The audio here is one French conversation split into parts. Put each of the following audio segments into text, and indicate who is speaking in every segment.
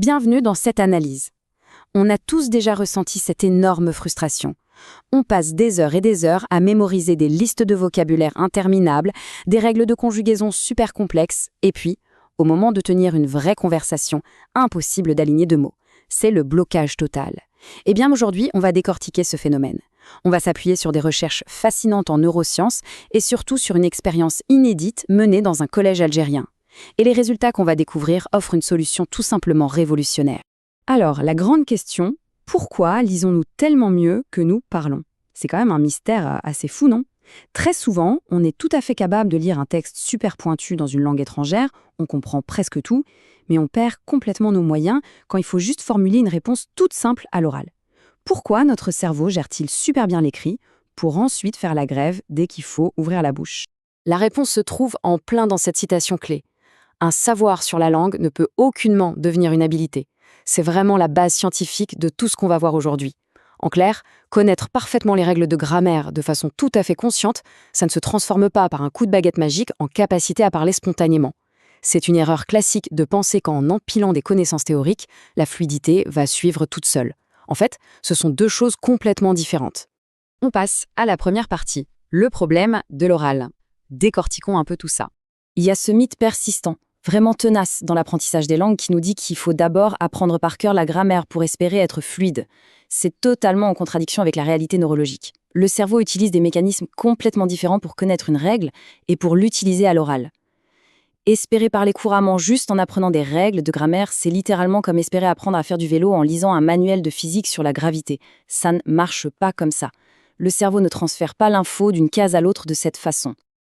Speaker 1: Bienvenue dans cette analyse. On a tous déjà ressenti cette énorme frustration. On passe des heures et des heures à mémoriser des listes de vocabulaire interminables, des règles de conjugaison super complexes, et puis, au moment de tenir une vraie conversation, impossible d'aligner deux mots. C'est le blocage total. Eh bien aujourd'hui, on va décortiquer ce phénomène. On va s'appuyer sur des recherches fascinantes en neurosciences et surtout sur une expérience inédite menée dans un collège algérien. Et les résultats qu'on va découvrir offrent une solution tout simplement révolutionnaire. Alors, la grande question, pourquoi lisons-nous tellement mieux que nous parlons? C'est quand même un mystère assez fou, non? Très souvent, on est tout à fait capable de lire un texte super pointu dans une langue étrangère, on comprend presque tout, mais on perd complètement nos moyens quand il faut juste formuler une réponse toute simple à l'oral. Pourquoi notre cerveau gère-t-il super bien l'écrit pour ensuite faire la grève dès qu'il faut ouvrir la bouche? La réponse se trouve en plein dans cette citation clé. Un savoir sur la langue ne peut aucunement devenir une habilité. C'est vraiment la base scientifique de tout ce qu'on va voir aujourd'hui. En clair, connaître parfaitement les règles de grammaire de façon tout à fait consciente, ça ne se transforme pas par un coup de baguette magique en capacité à parler spontanément. C'est une erreur classique de penser qu'en empilant des connaissances théoriques, la fluidité va suivre toute seule. En fait, ce sont deux choses complètement différentes. On passe à la première partie, le problème de l'oral. Décortiquons un peu tout ça. Il y a ce mythe persistant, vraiment tenace dans l'apprentissage des langues qui nous dit qu'il faut d'abord apprendre par cœur la grammaire pour espérer être fluide. C'est totalement en contradiction avec la réalité neurologique. Le cerveau utilise des mécanismes complètement différents pour connaître une règle et pour l'utiliser à l'oral. Espérer parler couramment juste en apprenant des règles de grammaire, c'est littéralement comme espérer apprendre à faire du vélo en lisant un manuel de physique sur la gravité. Ça ne marche pas comme ça. Le cerveau ne transfère pas l'info d'une case à l'autre de cette façon.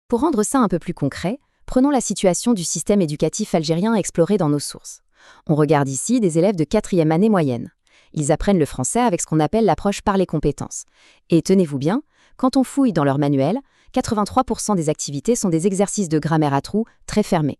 Speaker 1: Pour rendre ça un peu plus concret, prenons la situation du système éducatif algérien exploré dans nos sources. On regarde ici des élèves de 4e année moyenne. Ils apprennent le français avec ce qu'on appelle l'approche par les compétences. Et tenez-vous bien, quand on fouille dans leur manuel, 83% des activités sont des exercices de grammaire à trous très fermés.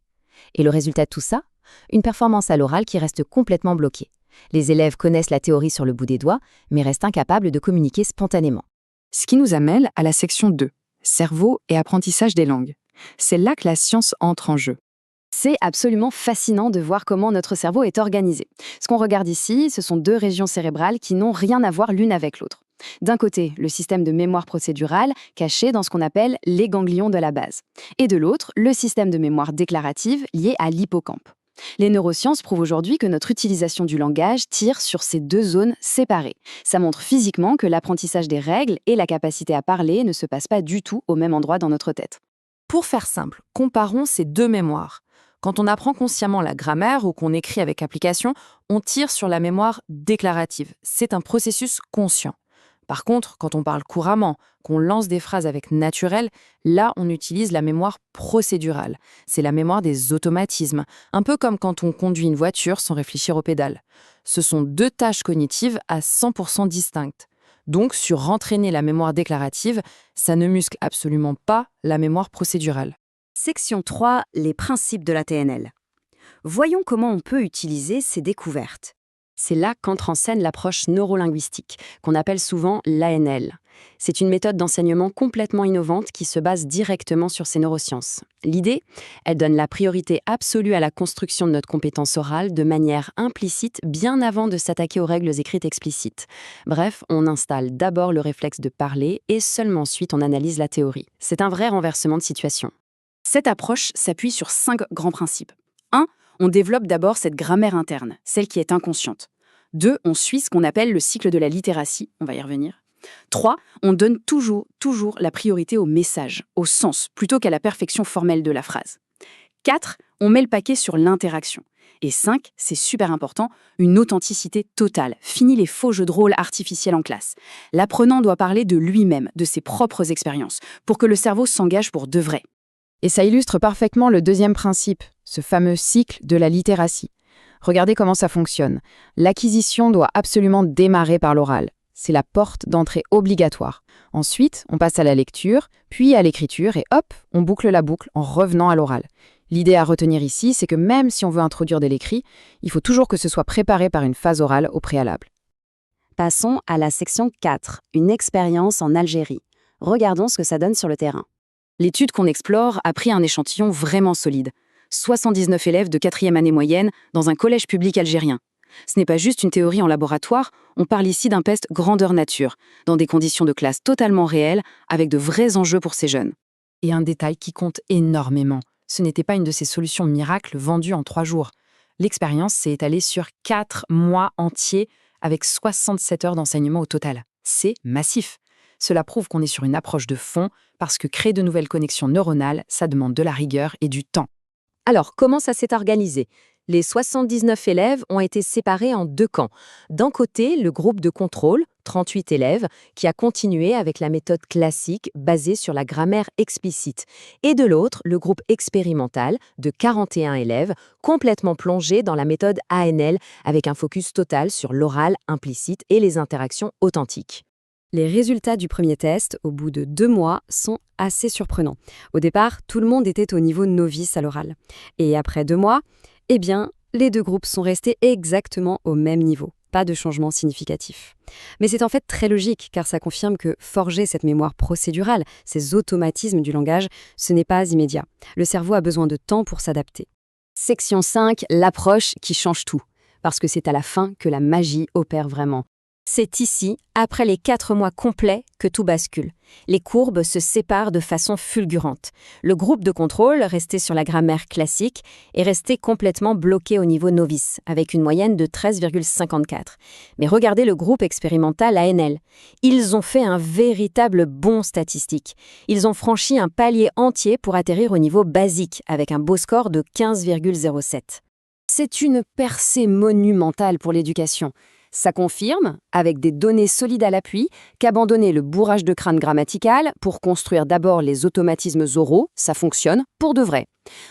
Speaker 1: Et le résultat de tout ça? Une performance à l'oral qui reste complètement bloquée. Les élèves connaissent la théorie sur le bout des doigts, mais restent incapables de communiquer spontanément. Ce qui nous amène à la section 2, cerveau et apprentissage des langues. C'est là que la science entre en jeu. C'est absolument fascinant de voir comment notre cerveau est organisé. Ce qu'on regarde ici, ce sont deux régions cérébrales qui n'ont rien à voir l'une avec l'autre. D'un côté, le système de mémoire procédurale, caché dans ce qu'on appelle les ganglions de la base. Et de l'autre, le système de mémoire déclarative, lié à l'hippocampe. Les neurosciences prouvent aujourd'hui que notre utilisation du langage tire sur ces deux zones séparées. Ça montre physiquement que l'apprentissage des règles et la capacité à parler ne se passent pas du tout au même endroit dans notre tête.
Speaker 2: Pour faire simple, comparons ces deux mémoires. Quand on apprend consciemment la grammaire ou qu'on écrit avec application, on tire sur la mémoire déclarative. C'est un processus conscient. Par contre, quand on parle couramment, qu'on lance des phrases avec naturel, là, on utilise la mémoire procédurale. C'est la mémoire des automatismes, un peu comme quand on conduit une voiture sans réfléchir aux pédales. Ce sont deux tâches cognitives à 100% distinctes. Donc, sur entraîner la mémoire déclarative, ça ne muscle absolument pas la mémoire procédurale.
Speaker 1: Section 3, les principes de la TNL. Voyons comment on peut utiliser ces découvertes. C'est là qu'entre en scène l'approche neurolinguistique, qu'on appelle souvent l'ANL. C'est une méthode d'enseignement complètement innovante qui se base directement sur ces neurosciences. L'idée, elle donne la priorité absolue à la construction de notre compétence orale de manière implicite bien avant de s'attaquer aux règles écrites explicites. Bref, on installe d'abord le réflexe de parler et seulement ensuite on analyse la théorie. C'est un vrai renversement de situation. Cette approche s'appuie sur 5 grands principes. 1. On développe d'abord cette grammaire interne, celle qui est inconsciente. 2. On suit ce qu'on appelle le cycle de la littératie, on va y revenir. 3. On donne toujours la priorité au message, au sens, plutôt qu'à la perfection formelle de la phrase. 4. On met le paquet sur l'interaction. Et 5, c'est super important, une authenticité totale. Fini les faux jeux de rôle artificiels en classe. L'apprenant doit parler de lui-même, de ses propres expériences, pour que le cerveau s'engage pour de vrai.
Speaker 2: Et ça illustre parfaitement le deuxième principe, ce fameux cycle de la littératie. Regardez comment ça fonctionne. L'acquisition doit absolument démarrer par l'oral. C'est la porte d'entrée obligatoire. Ensuite, on passe à la lecture, puis à l'écriture, et hop, on boucle la boucle en revenant à l'oral. L'idée à retenir ici, c'est que même si on veut introduire de l'écrit, il faut toujours que ce soit préparé par une phase orale au préalable.
Speaker 1: Passons à la section 4, une expérience en Algérie. Regardons ce que ça donne sur le terrain. L'étude qu'on explore a pris un échantillon vraiment solide. 79 élèves de 4e année moyenne dans un collège public algérien. Ce n'est pas juste une théorie en laboratoire, on parle ici d'un test grandeur nature, dans des conditions de classe totalement réelles, avec de vrais enjeux pour ces jeunes.
Speaker 2: Et un détail qui compte énormément, ce n'était pas une de ces solutions miracles vendues en 3 jours. L'expérience s'est étalée sur 4 mois entiers, avec 67 heures d'enseignement au total. C'est massif. Cela prouve qu'on est sur une approche de fond, parce que créer de nouvelles connexions neuronales, ça demande de la rigueur et du temps.
Speaker 3: Alors, comment ça s'est organisé? Les 79 élèves ont été séparés en 2 camps. D'un côté, le groupe de contrôle, 38 élèves, qui a continué avec la méthode classique basée sur la grammaire explicite. Et de l'autre, le groupe expérimental, de 41 élèves, complètement plongé dans la méthode ANL, avec un focus total sur l'oral implicite et les interactions authentiques.
Speaker 1: Les résultats du premier test, au bout de 2 mois, sont assez surprenants. Au départ, tout le monde était au niveau novice à l'oral. Et après 2 mois, eh bien, les 2 groupes sont restés exactement au même niveau. Pas de changement significatif. Mais c'est en fait très logique, car ça confirme que forger cette mémoire procédurale, ces automatismes du langage, ce n'est pas immédiat. Le cerveau a besoin de temps pour s'adapter. Section 5, l'approche qui change tout. Parce que c'est à la fin que la magie opère vraiment.
Speaker 3: C'est ici, après les 4 mois complets, que tout bascule. Les courbes se séparent de façon fulgurante. Le groupe de contrôle, resté sur la grammaire classique, est resté complètement bloqué au niveau novice, avec une moyenne de 13,54. Mais regardez le groupe expérimental ANL. Ils ont fait un véritable bond statistique. Ils ont franchi un palier entier pour atterrir au niveau basique, avec un beau score de 15,07.
Speaker 1: C'est une percée monumentale pour l'éducation. Ça confirme, avec des données solides à l'appui, qu'abandonner le bourrage de crâne grammatical pour construire d'abord les automatismes oraux, ça fonctionne pour de vrai.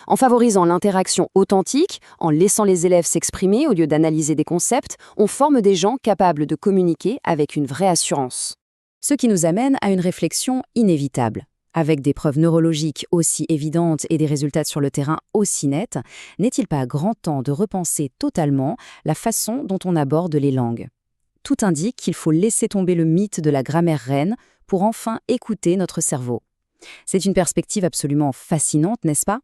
Speaker 1: En favorisant l'interaction authentique, en laissant les élèves s'exprimer au lieu d'analyser des concepts, on forme des gens capables de communiquer avec une vraie assurance. Ce qui nous amène à une réflexion inévitable. Avec des preuves neurologiques aussi évidentes et des résultats sur le terrain aussi nets, n'est-il pas grand temps de repenser totalement la façon dont on aborde les langues? Tout indique qu'il faut laisser tomber le mythe de la grammaire reine pour enfin écouter notre cerveau. C'est une perspective absolument fascinante, n'est-ce pas?